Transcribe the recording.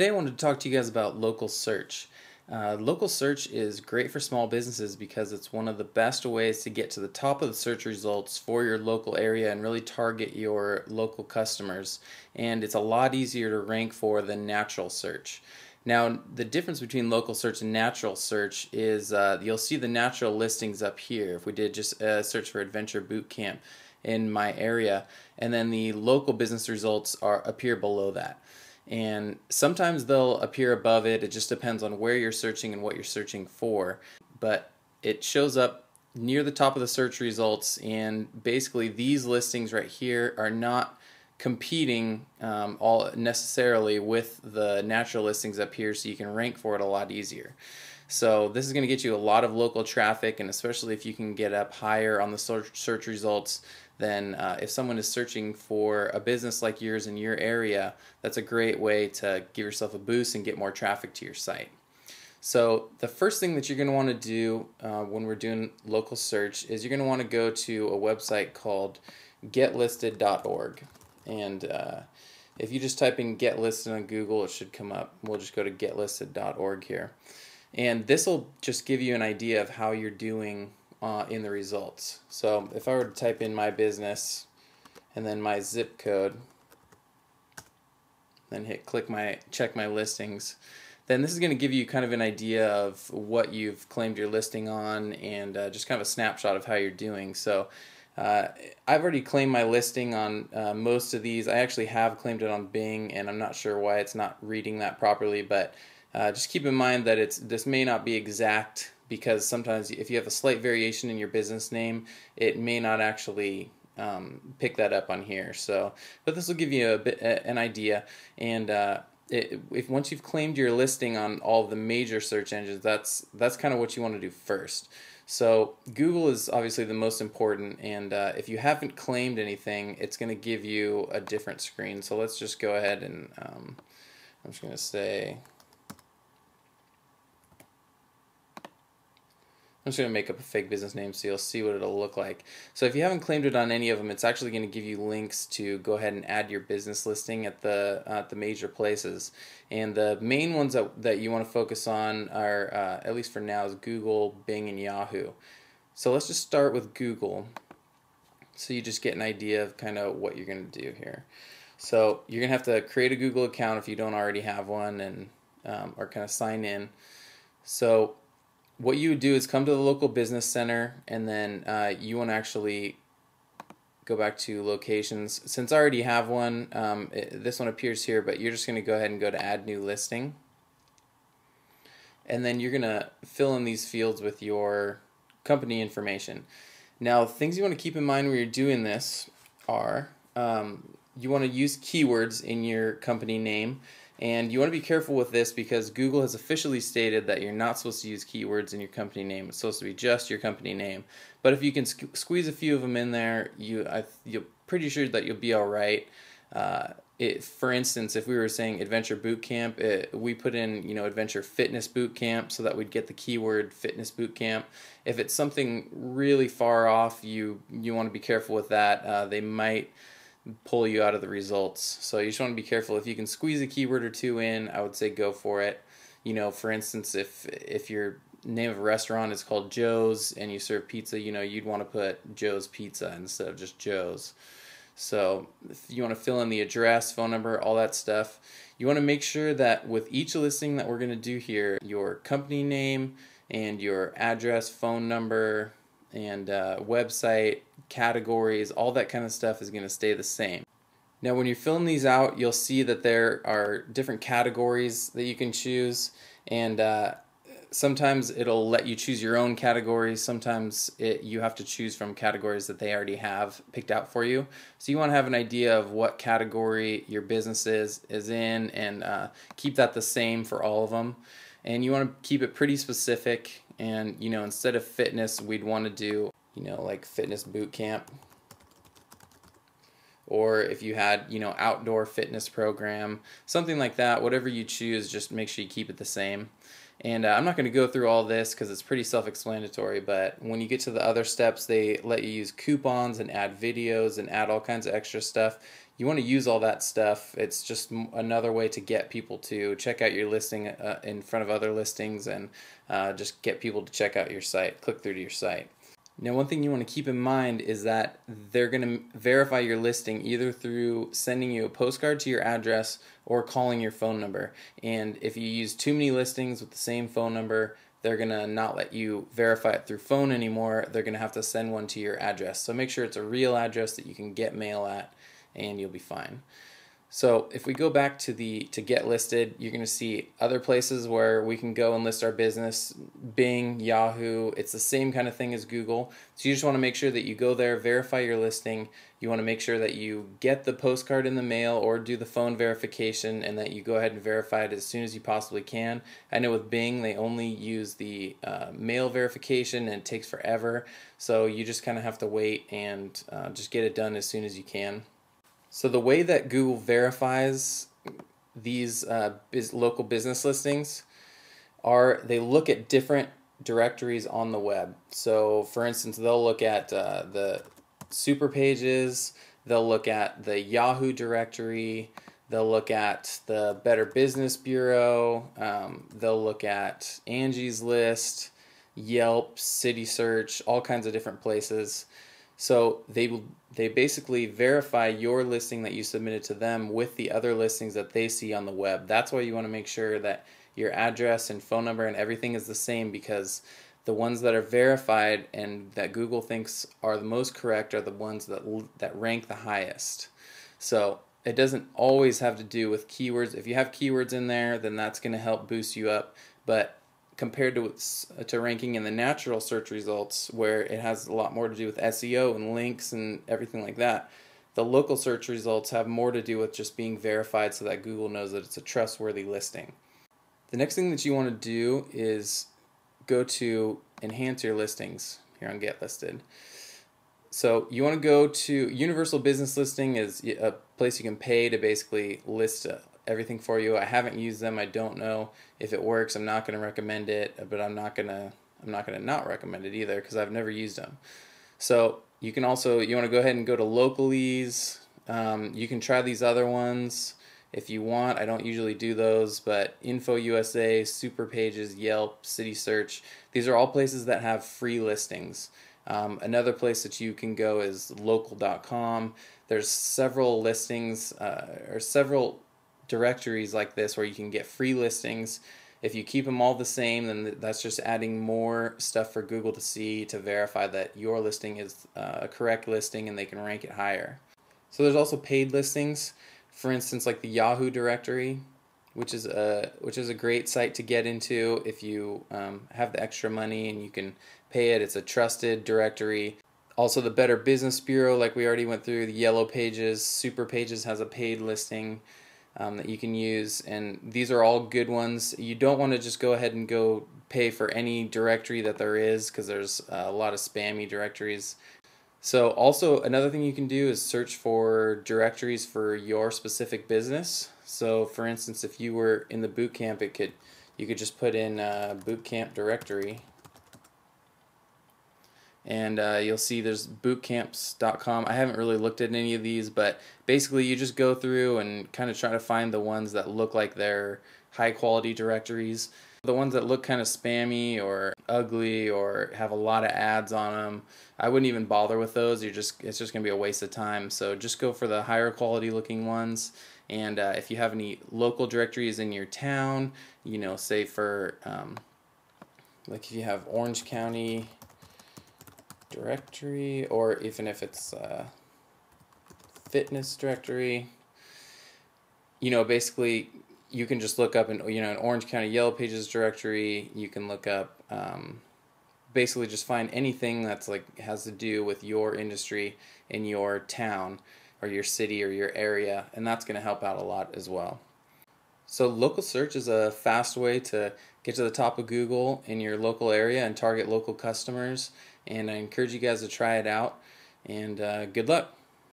Today I wanted to talk to you guys about local search. Local search is great for small businesses because it's one of the best ways to get to the top of the search results for your local area and really target your local customers. And it's a lot easier to rank for than natural search. Now, the difference between local search and natural search is you'll see the natural listings up here. If we did just search for Adventure Boot Camp in my area, and then the local business results appear below that. And sometimes they'll appear above it. It just depends on where you're searching and what you're searching for. But it shows up near the top of the search results, and basically these listings right here are not competing all necessarily with the natural listings up here, so you can rank for it a lot easier. So this is going to get you a lot of local traffic, and especially if you can get up higher on the search results, then if someone is searching for a business like yours in your area, that's a great way to give yourself a boost and get more traffic to your site. So the first thing that you're going to want to do when we're doing local search is you're going to want to go to a website called getlisted.org. And if you just type in get listed on Google, it should come up. We'll just go to getlisted.org here. And this will just give you an idea of how you're doing in the results. So if I were to type in my business and then my zip code, then hit check my listings, then this is going to give you kind of an idea of what you've claimed your listing on, and just kind of a snapshot of how you're doing. So I've already claimed my listing on most of these. I actually have claimed it on Bing, and I'm not sure why it's not reading that properly, but just keep in mind that this may not be exact, because sometimes if you have a slight variation in your business name, it may not actually pick that up on here. So, but this will give you an idea, and if once you've claimed your listing on all of the major search engines, that's kind of what you want to do first. So Google is obviously the most important, and if you haven't claimed anything, it's going to give you a different screen. So let's just go ahead and I'm just going to say, I'm just going to make up a fake business name so you'll see what it'll look like. So if you haven't claimed it on any of them, it's actually going to give you links to go ahead and add your business listing at the major places. And the main ones that you want to focus on are, at least for now, is Google, Bing, and Yahoo. So let's just start with Google, so you just get an idea of kind of what you're going to do here. So you're going to have to create a Google account if you don't already have one, and or kind of sign in. So what you would do is come to the local business center, and then you want to actually go back to locations. Since I already have one, this one appears here, but you're just going to go ahead and go to add new listing. And then you're going to fill in these fields with your company information. Now, things you want to keep in mind when you're doing this are you want to use keywords in your company name. And you want to be careful with this because Google has officially stated that you're not supposed to use keywords in your company name. It's supposed to be just your company name. But if you can squeeze a few of them in there, you're pretty sure that you'll be all right. For instance, if we were saying Adventure Boot Camp, we put in Adventure Fitness Boot Camp so that we'd get the keyword Fitness Boot Camp. If it's something really far off, you want to be careful with that. They might pull you out of the results. So you just want to be careful. If you can squeeze a keyword or two in, I would say go for it. For instance, if your name of a restaurant is called Joe's and you serve pizza, you'd want to put Joe's Pizza instead of just Joe's. So if you want to fill in the address, phone number, all that stuff, you want to make sure that with each listing that we're going to do here, your company name and your address, phone number, and website, categories, all that kind of stuff is going to stay the same. Now when you're filling these out, you'll see that there are different categories that you can choose, and sometimes it'll let you choose your own categories. Sometimes you have to choose from categories that they already have picked out for you. So you want to have an idea of what category your business is in, and keep that the same for all of them. And you want to keep it pretty specific, and instead of fitness, we'd want to do like Fitness Boot Camp. Or if you had outdoor fitness program, something like that. Whatever you choose, just make sure you keep it the same. And I'm not going to go through all this because it's pretty self-explanatory, but when you get to the other steps, they let you use coupons and add videos and add all kinds of extra stuff. you want to use all that stuff. It's just another way to get people to check out your listing in front of other listings, and just get people to check out your site, click through to your site. Now, one thing you want to keep in mind is that they're going to verify your listing either through sending you a postcard to your address or calling your phone number. And if you use too many listings with the same phone number, they're going to not let you verify it through phone anymore. They're going to have to send one to your address. So make sure it's a real address that you can get mail at, and you'll be fine. So if we go back to get listed, you're going to see other places where we can go and list our business. Bing, Yahoo, it's the same kind of thing as Google. So you just want to make sure that you go there, verify your listing. You want to make sure that you get the postcard in the mail or do the phone verification, and that you go ahead and verify it as soon as you possibly can. I know with Bing, they only use the mail verification, and it takes forever. So you just kind of have to wait and just get it done as soon as you can. So the way that Google verifies these local business listings are they look at different directories on the web. So for instance, they'll look at the super pages, they'll look at the Yahoo directory, they'll look at the Better Business Bureau, they'll look at Angie's List, Yelp, City Search, all kinds of different places. So they basically verify your listing that you submitted to them with the other listings that they see on the web. That's why you want to make sure that your address and phone number and everything is the same, because the ones that are verified and that Google thinks are the most correct are the ones that rank the highest. So it doesn't always have to do with keywords. If you have keywords in there, then that's going to help boost you up. But compared to ranking in the natural search results, where it has a lot more to do with SEO and links and everything like that, the local search results have more to do with just being verified so that Google knows that it's a trustworthy listing. The next thing that you want to do is go to enhance your listings here on Get Listed. So you want to go to Universal Business Listing, is a place you can pay to basically list everything for you. I haven't used them. I don't know if it works. I'm not going to recommend it, but I'm not going to not recommend it either, because I've never used them. So you want to go ahead and go to Localese. You can try these other ones if you want. I don't usually do those, but Info USA, Super Pages, Yelp, City Search, these are all places that have free listings. Another place that you can go is local.com. There's several listings or several directories like this where you can get free listings. If you keep them all the same, then that's just adding more stuff for Google to see, to verify that your listing is a correct listing, and they can rank it higher. So there's also paid listings. For instance, like the Yahoo directory, which is a great site to get into if you have the extra money and you can pay it. It's a trusted directory. Also, the Better Business Bureau, like we already went through, the Yellow Pages, Super Pages has a paid listing that you can use, and these are all good ones. You don't want to just go ahead and go pay for any directory that there is, because there's a lot of spammy directories. So also another thing you can do is search for directories for your specific business. So for instance, if you were in the boot camp, you could just put in boot camp directory, and you'll see there's bootcamps.com. I haven't really looked at any of these, but basically you just go through and kind of try to find the ones that look like they're high quality directories. The ones that look kind of spammy or ugly or have a lot of ads on them, I wouldn't even bother with those. It's just going to be a waste of time. So just go for the higher quality looking ones. And if you have any local directories in your town, say for like if you have Orange County directory, or even if it's fitness directory, basically you can just look up an Orange County Yellow Pages directory. You can look up basically just find anything that's has to do with your industry in your town or your city or your area, and that's going to help out a lot as well. So local search is a fast way to get to the top of Google in your local area and target local customers, and I encourage you guys to try it out, and good luck.